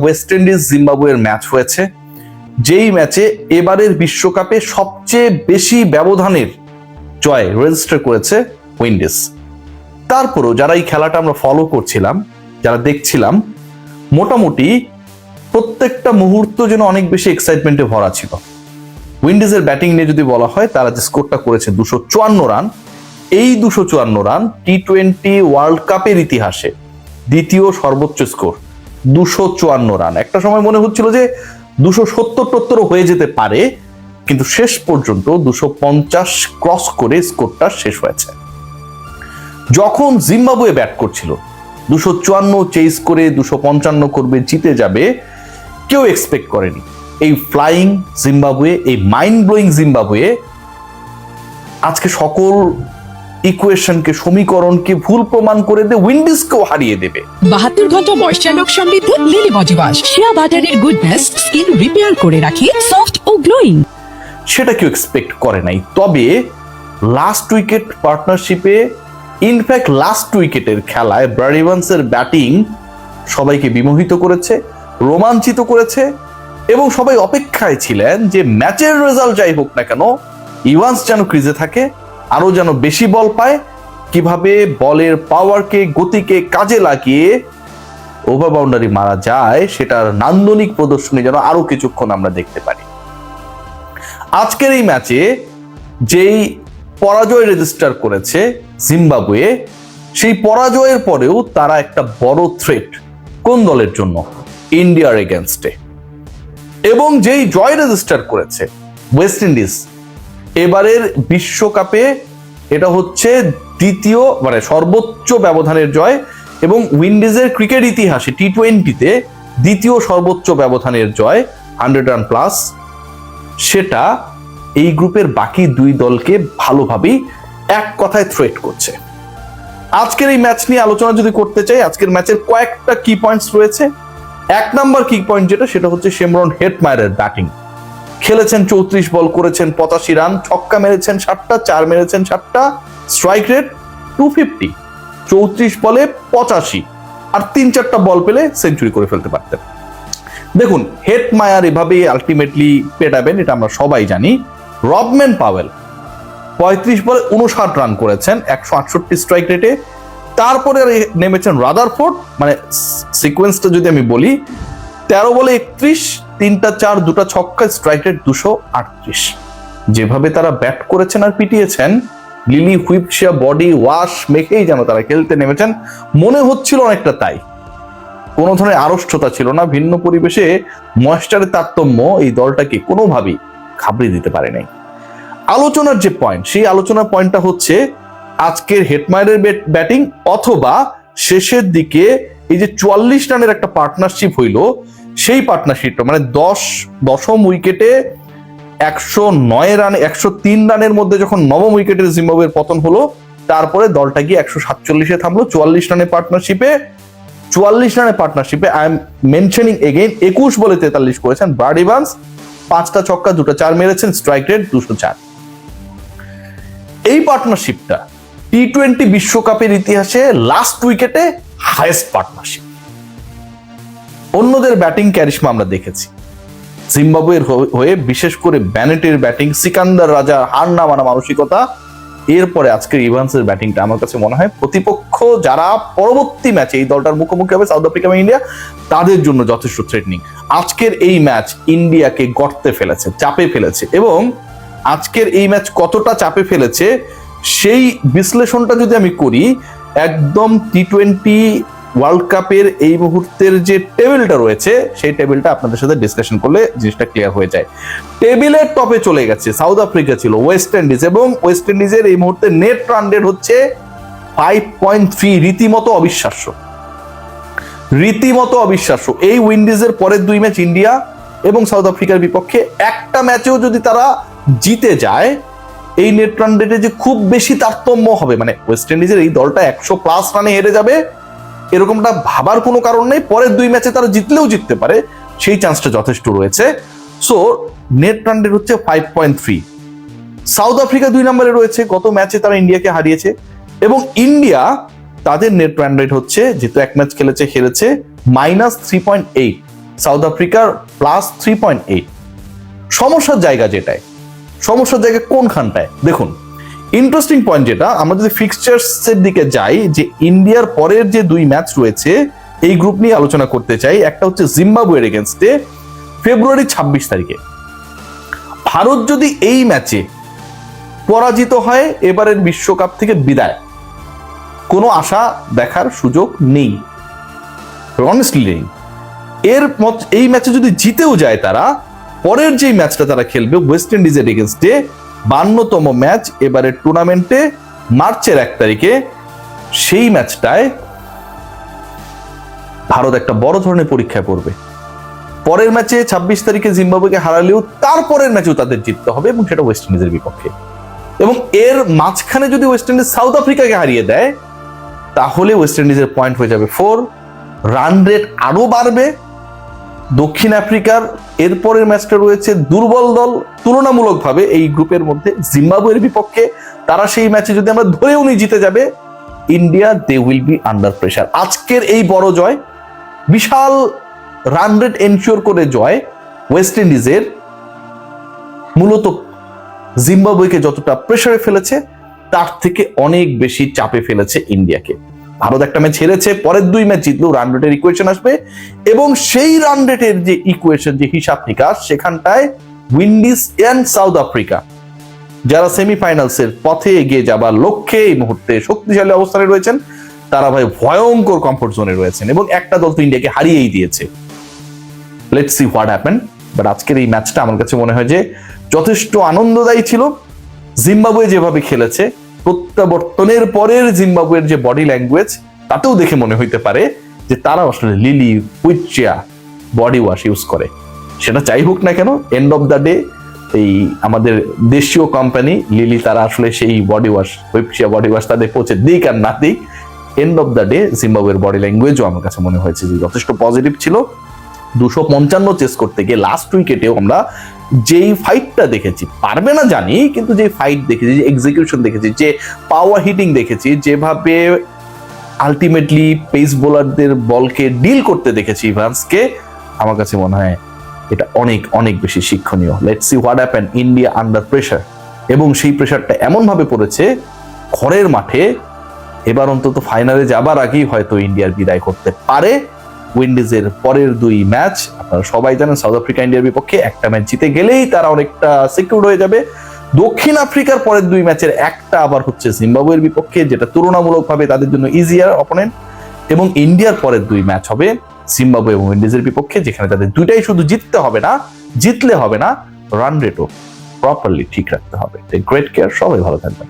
West Indies জিম্বাবুয়ের match হয়েছে, যেই ম্যাচে এবারের বিশ্বকাপে সবচেয়ে বেশি ব্যবধানের জয় রেজিস্টার করেছে উইন্ডিজ। তারপরও যারা এই খেলাটা আমরা ফলো করছিলাম, যারা দেখছিলাম, মোটামুটি প্রত্যেকটা মুহূর্ত যেন অনেক বেশি এক্সাইটমেন্টে ভরা ছিল। উইন্ডিজের ব্যাটিং নিয়ে যদি বলা হয়, তারা যে স্কোরটা করেছে 254 রান, এই 254 রান টি-20 ওয়ার্ল্ড কাপের ইতিহাসে দ্বিতীয় সর্বোচ্চ স্কোর 254 রান। একটা সময় মনে হচ্ছিল যে 270 হয়ে যেতে পারে, কিন্তু শেষ পর্যন্ত 250 ক্রস করে স্কোরটা শেষ হয়েছে। যখন জিম্বাবুয়ে ব্যাট করছিল 254 চেস করে 255 করবে, জিতে যাবে, কেউ এক্সপেক্ট করেনি এই ফ্লাইং জিম্বাবুয়ে, এই মাইন্ড ব্লোয়িং জিম্বাবুয়ে আজকে সকল ইকুয়েশনকে, সমীকরণকে ভুল প্রমাণ করে দিয়ে উইন্ডিজকেও হারিয়ে দেবে। 72 ঘন্টা ময়শ্চার সমৃদ্ধ লিলি বডি ওয়াশ, শিয়া বাটারের গুডনেস স্কিন রিপেয়ার করে রাখে সফট ও গ্লোয়িং। সেটা কেউ এক্সপেক্ট করে নাই। তবে লাস্ট উইকেট পার্টনারশিপে, ইনফ্যাক্ট লাস্ট উইকেটের খেলায় ব্রাড ইভান্সের ব্যাটিং সবাইকে বিমোহিত করেছে, রোমাঞ্চিত করেছে, এবং সবাই অপেক্ষায় ছিলেন যে ম্যাচের রেজাল্ট যাই হোক না কেন, ইভান্স যেন ক্রিজে থাকে, আরো যেন বেশি বল পায়, কিভাবে বলের পাওয়ারকে, গতিকে কাজে লাগিয়ে ওভার বাউন্ডারি মারা যায়, সেটার নান্দনিক প্রদর্শনী যেন আরো কিছুক্ষণ আমরা দেখতে পারি। আজকের এই ম্যাচে যেই পরাজয় রেজিস্টার করেছে জিম্বাবুয়ে, সেই পরাজয়ের পরেও তারা একটা বড় থ্রেট কোন দলের জন্য? ইন্ডিয়ার এগেনস্টে। এবং যেই জয় রেজিস্টার করেছে ওয়েস্ট ইন্ডিজ এবারের বিশ্বকাপে, এটা হচ্ছে দ্বিতীয়, মানে সর্বোচ্চ ব্যবধানের জয়, এবং উইন্ডিজের ক্রিকেট ইতিহাসে টি-20-তে দ্বিতীয় সর্বোচ্চ ব্যবধানের জয় 100 রান প্লাস। সেটা এই গ্রুপের বাকি দুই দলকে ভালোভাবেই এক কথায় থ্রেট করছে। আজকের এই ম্যাচ নিয়ে আলোচনা যদি করতে চাই, আজকের ম্যাচের কয়েকটা কি পয়েন্টস রয়েছে। এক নাম্বার কি পয়েন্ট যেটা, সেটা হচ্ছে শেমরন হেটমায়ারের ব্যাটিং। খেলেছেন 34 বল, করেছেন 85 রান, ছক্কা মেরেছেন 7টা, 4 মেরেছেন 7টা, স্ট্রাইক রেট 250, 34 বলে 85, আর 3-4টা বল পেলে সেঞ্চুরি করে ফেলতে পারতেন। দেখুন, হেটমায়ার এভাবেই আলটিমেটলি পেটাবেন, এটা আমরা সবাই জানি। রবম্যান পাওয়েল 35 বলে 59 রান করেছেন 168 স্ট্রাইক রেটে। তারপরে নেমেছেন রাদারফোর্ড, মানে সিকোয়েন্সটা যদি আমি বলি, 13 বলে 31, 3টা 4, 2টা ছক্কা, স্ট্রাইক রেট 238। যেভাবে তারা ব্যাট করেছেন আর পিটিয়েছেন, লিলি হুইপশিয়া বডি ওয়াশ মেখেই যেন তারা খেলতে নেমেছেন, মনে হচ্ছিল অনেকটা তাই। কোনো ধরনের আড়ষ্টতা ছিল না, ভিন্ন পরিবেশে ময়েশ্চারের তারতম্য এই দলটাকে কোনোভাবেই ঘাবড়িয়ে দিতে পারে নাই। আলোচনার যে পয়েন্ট, সেই আলোচনার পয়েন্টটা হচ্ছে আজকের হেটমায়ারের ব্যাটিং, অথবা শেষের দিকে এই যে 44 রানের একটা পার্টনারশিপ হইলো, সেই পার্টনারশিপটা মানে দশম উইকেটে 109 রান, 103 রানের মধ্যে যখন নবম উইকেটের জিম্বাবুয়ের পতন হলো, তারপরে দলটা গিয়ে 147-এ থামলো 44 রানের পার্টনারশিপে। 44 রানের পার্টনারশিপে আই এম মেনশনিং এগেইন 21 বলে 43 করেছেন ব্রাড ইভান্স, 5টা ছক্কা, 2টা 4 মেরেছেন, স্ট্রাইক রেট 204। এই পার্টনারশিপটা টি-20 বিশ্বকাপের ইতিহাসে লাস্ট উইকেটে হাইয়েস্ট পার্টনারশিপ। অন্যদের ব্যাটিং ক্যারিশমা আমরা দেখেছি, জিম্বাবুয়ের হয়ে বিশেষ করে ব্যানেটের ব্যাটিং, সিকান্দার রাজা হার না মানা মানসিকতা, এরপরে আজকের ইভান্সের ব্যাটিংটা আমার কাছে মনে হয় প্রতিপক্ষ যারা পরবর্তী ম্যাচে এই দলটার মুখোমুখি হবে, সাউথ আফ্রিকা এবং ইন্ডিয়া, তাদের জন্য যথেষ্ট থ্রেটনিং। আজকের এই ম্যাচ ইন্ডিয়াকে গর্তে ফেলেছে, চাপে ফেলেছে, এবং আজকের এই ম্যাচ কতটা চাপে ফেলেছে সেই বিশ্লেষণটা যদি আমি করি, একদম টি-20 ওয়ার্ল্ড কাপের এই মুহূর্তের যে টেবিলটা রয়েছে, সেই টেবিলটা আপনাদের সাথে ডিসকাশন করলে জিনিসটা ক্লিয়ার হয়ে যায়। টেবিলের টপে চলে গেছে সাউথ আফ্রিকা, ছিল ওয়েস্ট ইন্ডিজ, এবং ওয়েস্ট ইন্ডিজের এই মুহূর্তে নেট রান রেট হচ্ছে 5.3, রীতিমতো অবিশ্বাস্য, রীতিমতো অবিশ্বাস্য। এই উইন্ডিজের পরের দুই ম্যাচ ইন্ডিয়া এবং সাউথ আফ্রিকার বিপক্ষে, একটা ম্যাচেও যদি তারা জিতে যায়, এই নেট রান রেটে যে খুব বেশি তারতম্য হবে, মানে ওয়েস্ট ইন্ডিজের এই দলটা 100+ রানে হেরে যাবে এরকমটা ভাবার কোনো কারণ নেই। পরের দুই ম্যাচে তারা জিতলেও জিততে পারে, সেই চান্সটা যথেষ্ট রয়েছে। সো নেট রান রেট হচ্ছে 5.3। সাউথ আফ্রিকা 2 নম্বরে রয়েছে, গত ম্যাচে তারা ইন্ডিয়াকে হারিয়েছে, এবং ইন্ডিয়া তাদের নেট রান রেট হচ্ছে, যেহেতু এক ম্যাচ খেলেছে হেরেছে, -3.8। সাউথ আফ্রিকার +3.8। সমস্যার জায়গা যেটায়, সমস্যার জায়গা কোনখানটায় দেখুন, ইন্টারেস্টিং পয়েন্ট যেটা, আমরা যদি ফিক্সচার্স এর দিকে যাই, যে ইন্ডিয়ার পরের যে 2 ম্যাচ রয়েছে এই গ্রুপ নিয়ে আলোচনা করতে চাই। একটা হচ্ছে জিম্বাবুয়ের এগেনস্টে ফেব্রুয়ারি 26 তারিখে। ভারত যদি এই ম্যাচে পরাজিত হয়, এবারের বিশ্বকাপ থেকে বিদায়, কোনো আশা দেখার সুযোগ নেই, অনেস্টলি নেই। এই ম্যাচে যদি জিতেও যায় তারা, পরের যে ম্যাচটা তারা খেলবে ওয়েস্ট ইন্ডিজের এগেনস্টে, 52তম ম্যাচ এবারের টুর্নামেন্টে, মার্চের 1 তারিখে, সেই ম্যাচটায় ভারত একটা বড় ধরনের পরীক্ষায় পড়বে। পরের ম্যাচে 26 তারিখে জিম্বাবুয়েকে হারালেও তারপরের ম্যাচেও তাদের জিততে হবে, এবং সেটা ওয়েস্ট ইন্ডিজের বিপক্ষে। এবং এর মাঝখানে যদি ওয়েস্ট ইন্ডিজ সাউথ আফ্রিকাকে হারিয়ে দেয়, তাহলে ওয়েস্ট ইন্ডিজের পয়েন্ট হয়ে যাবে 4, রান রেট আরো বাড়বে। দক্ষিণ আফ্রিকার এরপরের ম্যাচটা রয়েছে দুর্বল দল তুলনামূলকভাবে এই গ্রুপের মধ্যে জিম্বাবুয়ের বিপক্ষে। তারা সেই ম্যাচে যদি আমরা ধরেও নিয়ে জিতে যাবে, India they will be under pressure. আজকের এই বড় জয়, বিশাল রান রেট এনশিওর করে জয় ওয়েস্ট ইন্ডিজের, মূলত জিম্বাবুয়েকে যতটা প্রেসারে ফেলেছে তার থেকে অনেক বেশি চাপে ফেলেছে ইন্ডিয়াকে। ভারত একটা ম্যাচ হেরেছে, পরের 2 ম্যাচ জিতলেও রান রেটের ইকুয়েশন আসবে, এবং সেই রান রেটের যে ইকুয়েশন, যে হিসাব নিকাশ, সেখানটায় উইন্ডিজ এন্ড সাউথ আফ্রিকা যারা সেমিফাইনালসের পথে এগিয়ে যাবার লক্ষ্যে এই মুহূর্তে শক্তিশালী অবস্থানে রয়েছেন, তারা ভাই ভয়ঙ্কর কমফোর্ট জোনে রয়েছেন, এবং একটা দল তো ইন্ডিয়াকে হারিয়েই দিয়েছে। Let's see what happen. But আজকের এই ম্যাচটা আমার কাছে মনে হয় যে যথেষ্ট আনন্দদায়ী ছিল। জিম্বাবুয়ে যেভাবে খেলেছে, প্রত্যাবর্তনের পরের জিম্বাবুয়ের যে বডি ল্যাঙ্গুয়েজ, তাতেও দেখে মনে হইতে পারে যে তারা আসলে লিলি হুইচিয়া বডি ওয়াশ ইউজ করে। সেটা যাই হোক না কেন, এন্ড অফ দ্য ডে এই আমাদের দেশীয় কোম্পানি লিলি, তারা আসলে সেই বডি ওয়াশ, হুইচিয়া বডি ওয়াশ তাদের পৌঁছে দিক আর না দিক, এন্ড অফ দ্য ডে জিম্বাবুয়ের বডি ল্যাঙ্গুয়েজও আমার কাছে মনে হয়েছে যে যথেষ্ট পজিটিভ ছিল। 255 চেস করতে গিয়ে লাস্ট উইকেটেও আমরা যেই ফাইটটা দেখেছি, পারবে না জানি, কিন্তু যে ফাইট দেখেছি, যে এক্সিকিউশন দেখেছি, যে পাওয়ার হিটিং দেখেছি, যেভাবে আলটিমেটলি পেস বোলারদের বলকে ডিল করতে দেখেছি ইভান্সকে, আমার কাছে মনে হয় এটা অনেক অনেক বেশি শিক্ষণীয়। Let's see what happen India under pressure. এবং সেই প্রেসারটা এমন ভাবে পড়েছে ঘরের মাঠে, এবার অন্তত ফাইনালে যাবার আগেই হয়তো ইন্ডিয়ার বিদায় করতে পারে। উইন্ডিজের পরের 2 ম্যাচ আপনারা সবাই জানেন, সাউথ আফ্রিকা ইন্ডিয়ার বিপক্ষে, একটা ম্যাচ জিতে গেলেই তারা অনেকটা সিকিউর হয়ে যাবে। দক্ষিণ আফ্রিকার পরের 2 ম্যাচের একটা আবার হচ্ছে জিম্বাবুয়ের বিপক্ষে, যেটা তুলনামূলকভাবে তাদের জন্য ইজিয়ার অপোনেন্ট, এবং ইন্ডিয়ার পরের 2 ম্যাচ হবে জিম্বাবুয়ে এবং উইন্ডিজের বিপক্ষে, যেখানে তাদের দুইটাই শুধু জিতলে হবে না, রান রেটও প্রপারলি ঠিক রাখতে হবে। গ্রেট কেয়ার, সবাই ভালো থাকবেন।